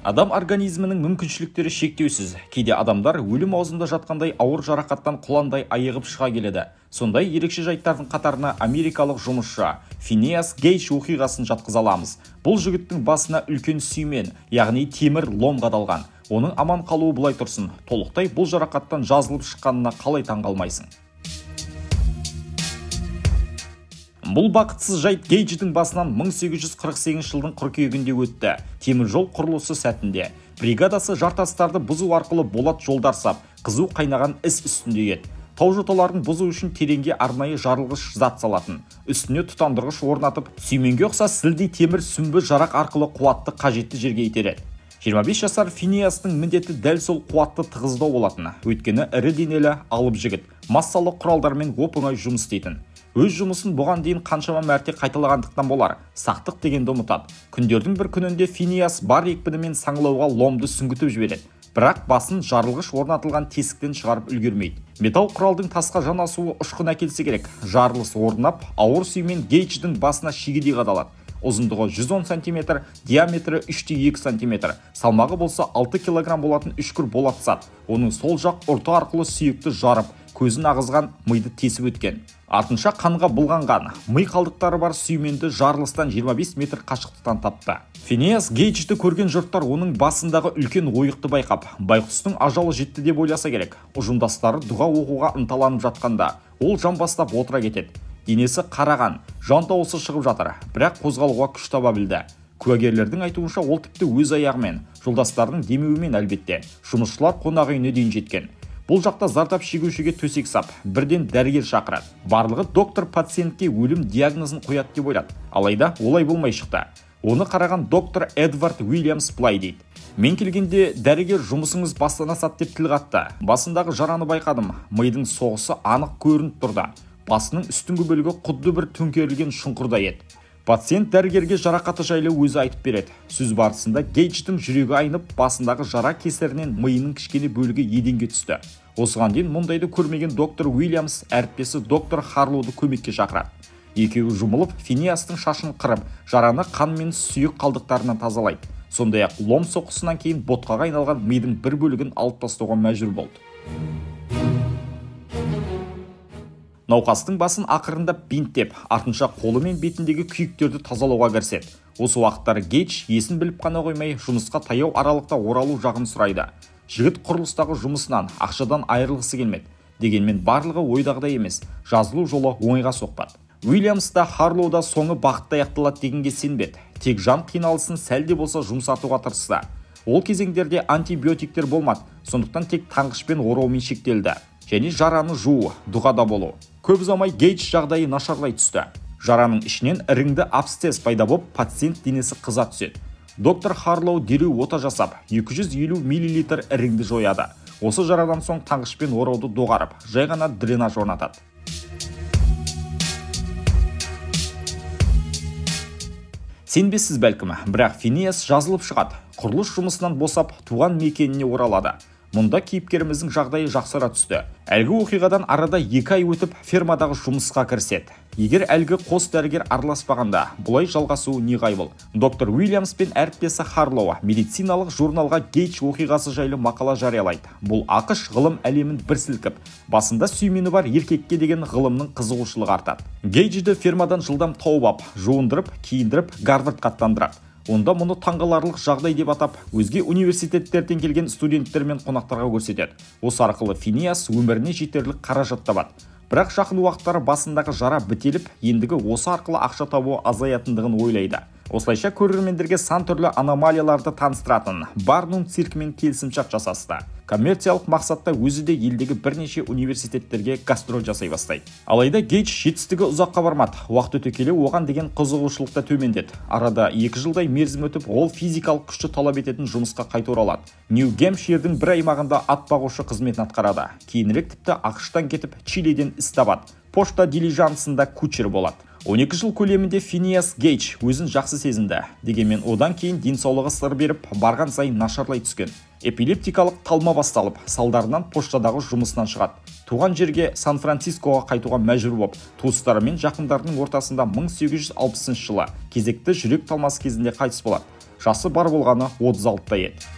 Адам организмінің мүмкіншіліктері шектеусіз. Кейде адамдар өлім аузында жатқандай ауыр жарақаттан құландай айығып шыға келеді. Сондай ерекше жайттардың қатарына америкалық жұмысшы Финеас Гейдж оқиғасын жатқыза аламыз. Бұл жігіттің басына үлкен сүймен, яғни темір лом қадалған. Оның аман қалуы былай тұрсын, толықтай бұл жарақаттан жазылып шыққанына қалай таңғалмайсың. Бұл бақытсыз жайт Гейдждің басынан 1848 жылдың қыркүйегінде өтті. Темір жол құрылысы сәтінде бригадасы жартастарды бұзу арқылы болат жолдар сап, қызу қайнаған іс үстінде еді. Тау жоталарын бұзу үшін тереңге арнайы жарылғыш зат салатын, үстіне тұтандырғыш орнатып, сүйменге ұқсас сілдей темір сүмбі жарақ арқылы қуатты қажетті жерге итереді. 25 жасар Финеастың міндеті дәл сол қуатты тығыздау болатын. Өйткені ірі денелі алып жігіт массалы құралдармен оп-оңай жұмыс істейтін. Өз жұмысын бұған дейін қаншама мәрте қайталағандықтан болар, сақтық дегенді ұмытады. Күндердің бір күнінде Финеас бар екпінімен саңылауға ломды сүңгітіп жібереді. Бірақ басын жарылғыш орнатылған тесіктен шығарып үлгермейді. Металл құралдың тасқа жанасуы ұшқын әкелсе керек. Жарылыс орнап, ауыр сүймен Гейдждің басына шегедей қадалады. Ұзындығы 110 см, диаметрі 3,2 см, салмағы болса 6 кг болатын үшкір болат зат. Оның сол жақ ұрты арқылы сүйекті жарып, көзін ағызған, миды тесіп өткен. Артынша қанға бұлғанған, ми қалдықтары бар сүйменді жарылыстан 25 метр қашықтықтан тапты. Финеас Гейджді көрген жұрттар оның басындағы үлкен ойықты байқап, байқұстың ажалы жетті деп ойласа керек. Ұжымдастары дұға оқуға ынталанып жатқанда, ол жамбастап отыра кетеді. Денесі қараған, жан дауысы шығып жатыр, бірақ қозғалуға күш таба білді. Куәгерлердің айтуынша ол тіпті өз аяғымен, жолдастарының демеуімен әлбетте, жұмысшылар қонақ үйіне дейін жеткен. Бұл жақта зардап шегушіге төсек сап, бірден дәрігер шақырады. Барлығы доктор пациентке өлім диагнозын қояды деп ойлады. Алайда олай болмай шықты. Оны қараған доктор Эдвард Уильямс былай дейді: "Мен келгенде дәрігер жұмысыңыз бастан асады деп тіл қатты. Басындағы жараны байқадым. Мидың соғысы анық көрініп тұрды. Басының үстіңгі бөлігі құдды бір төңкерілген шұңқырда еді." Пациент дәрігерге жарақаты жайлы өзі айтып береді. Сөз барысында Гейдждің жүрегі айнып, басындағы жара кесірінен миының кішкене бөлігі еденге түсті. Осыған дейін мұндайды көрмеген доктор Уильямс әріптесі доктор Харлоуды көмекке шақырады. Екеуі жұмылып, Финеастың шашын қырып, жараны қан мен сүйек қалдықтарынан тазалайды. Сондай-ақ лом соққысынан кейін ботқаға айналған мидың бір бөлігін алып тастауға мәжбүр болды. Науқастың басын ақырындап бинттеп, артынша қолы мен бетіндегі күйіктерді тазалауға кіріседі. Осы уақыттары Гейдж есін біліп қана қоймай, жұмысқа таяу аралықта оралу жағын сұрайды. Жігіт құрылыстағы жұмысынан, ақшадан айырылғысы келмеді. Дегенмен барлығы ойдағыдай емес, жазылу жолы оңайға соқпады. Уильямс та Харлоу да соңы бақытты аяқталады дегенге сенбеді. Тек жан қиналысын сәл де болса жұмсатуға тырысты. Ол кезеңдерде антибиотиктер болмады, сондықтан тек таңғышпен ораумен шектелді. Және жараны жуу, дұғада болу. Көп ұзамай Гейдж жағдайы нашарлай түсті. Жараның ішінен іріңді абсцесс пайда болып, пациент денесі қыза түседі. Доктор Харлоу дереу ота жасап, 250 мл іріңді жояды. Осы жарадан соң таңғышпен орауды доғарып, жай ғана дренаж орнатады. Сенбессіз бәлкім, бірақ Финеас жазылып шығады. Құрылыс жұмысынан босап, туған мекеніне оралады. Мұнда кейіпкеріміздің жағдайы жақсара түсті. Әлгі оқиғадан арада 2 ай өтіп, фермадағы жұмысқа кіріседі. Егер әлгі қос дәрігер араласпағанда, бұлай жалғасуы неғайбыл. Доктор Уильямс пен әріптесі Харлоу медициналық журналға Гейдж оқиғасы жайлы мақала жариялайды. Бұл ақш ғылым әлемін бір сілкіп, басында сүймені бар еркекке деген ғылымның қызығушылығы артады. Гейджді фермадан жылдам тауып ап, жуындырып, киіндіріп, Гарвардқа аттандырады. Онда мұны таңғаларлық жағдай деп атап, өзге университеттерден келген студенттер мен қонақтарға көрсетеді. Осы арқылы Финеас өміріне жетерлік қаражат табады. Бірақ жақын уақыттары басындағы жара бітеліп, ендігі осы арқылы ақша табуы азаятындығын ойлайды. Осылайша көрермендерге сан түрлі аномалияларды таныстыратын Барнум циркімен келісімшарт жасасты. Коммерциялық мақсатта өзі де елдегі бірнеше университеттерге гастроль жасай бастайды. Алайда Гейдж жетістігі ұзаққа бармады. Уақыт өте келе оған деген қызығушылықта төмендеді. Арада 2 жылдай мерзім өтіп, ол физикалық күшті талап ететін жұмысқа қайта оралады. Нью-Гэмпширдің бір аймағында ат бағушы қызметін атқарады. Кейінірек тіпті ақштан кетіп, Чилиден іс табады. Пошта дилижансында кучер болады. 12 жыл көлемінде Финеас Гейдж өзін жақсы сезінді. Дегенмен одан кейін денсаулығы сыр беріп, барған сайын нашарлай түскен. Эпилептикалық талма басталып, салдарынан поштадағы жұмысынан шығады. Туған жерге Сан-Францискоға қайтуға мәжбүр болып, туыстары мен жақындарының ортасында 1860 жылы кезекті жүрек талмасы кезінде қайтыс болады. жасы бар болғаны 36-та еді.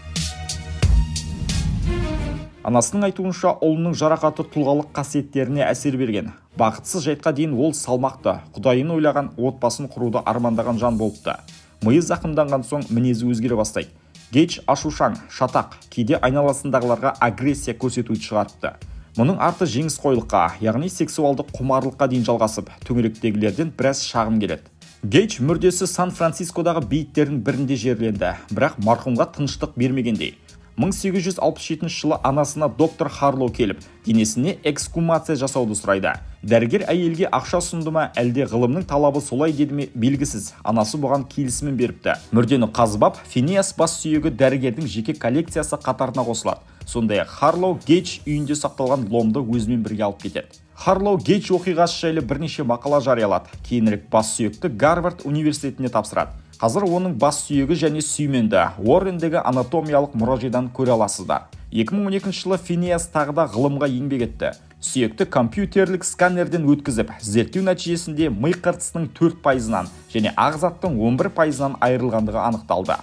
Анасының айтуынша, ұлының жарақаты тұлғалық қасиеттеріне әсер берген. Бақытсыз жайтқа дейін ол салмақты, құдайын ойлаған, отбасын құруды армандаған жан болыпты. Миы зақымданған соң мінезі өзгере бастайды. Гейдж ашушаң, шатақ, кейде айналасындағыларға агрессия көрсетуді шығарыпты. Мұның арты жеңіс қойлыққа, яғни сексуалдық құмарлыққа дейін жалғасып, төңіректегілерден біраз шағым келеді. Гейдж мүрдесі Сан-Францискодағы бейіттердің бірінде жерленді, бірақ марқұмға тыныштық бермегендей. 1867 жылы анасына доктор Харлоу келіп, денесіне эксгумация жасауды сұрайды. Дәрігер әйелге ақша ұсынды ма, әлде ғылымның талабы солай деді ме белгісіз. Анасы бұған келісімін беріпті. Мүрдені қазбап, Финиас бас сүйегі дәрігердің жеке коллекциясы қатарына қосылады. Сондай-ақ Харлоу Гейдж үйінде сақталған ломды өзімен бірге алып кетеді. Харлоу Гейдж оқиғасы жайлы бірнеше мақала жариялады. Кейінірек бас сүйекті Гарвард университетіне тапсырады. Қазір оның бас сүйегі және сүйменді Уоррендегі анатомиялық мұражайдан көре аласыздар. 2012 жылы Финиас тағы да ғылымға еңбек етті. Сүйекті компьютерлік сканерден өткізіп, зерттеу нәтижесінде ми қыртысының 4%-нан және ағзаттың 11%-нан айырылғандығы анықталды.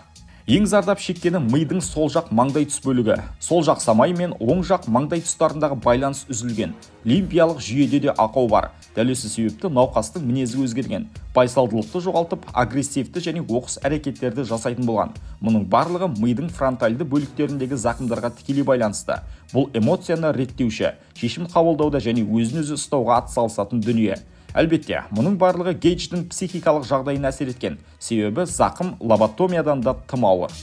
Ең зардап шеккені мидың сол жақ маңдай тұс бөлігі. Сол жақ самай мен оң жақ маңдай тұстарындағы байланыс үзілген. Лимфиялық жүйеде де ақау бар. Дәл осы себепті науқастың мінезі өзгерген. Байсалдылықты жоғалтып, агрессивті және оқыс әрекеттерді жасайтын болған. Мұның барлығы мидың фронтальды бөліктеріндегі зақымдарға тікелей байланысты. Бұл эмоцияны реттеуші, шешім қабылдауда және өзін-өзі ұстауға атсалысатын дүние. Әлбетте, мұның барлығы Гейдждің психикалық жағдайына әсер еткен. Себебі зақым лоботомиядан да тым ауыр.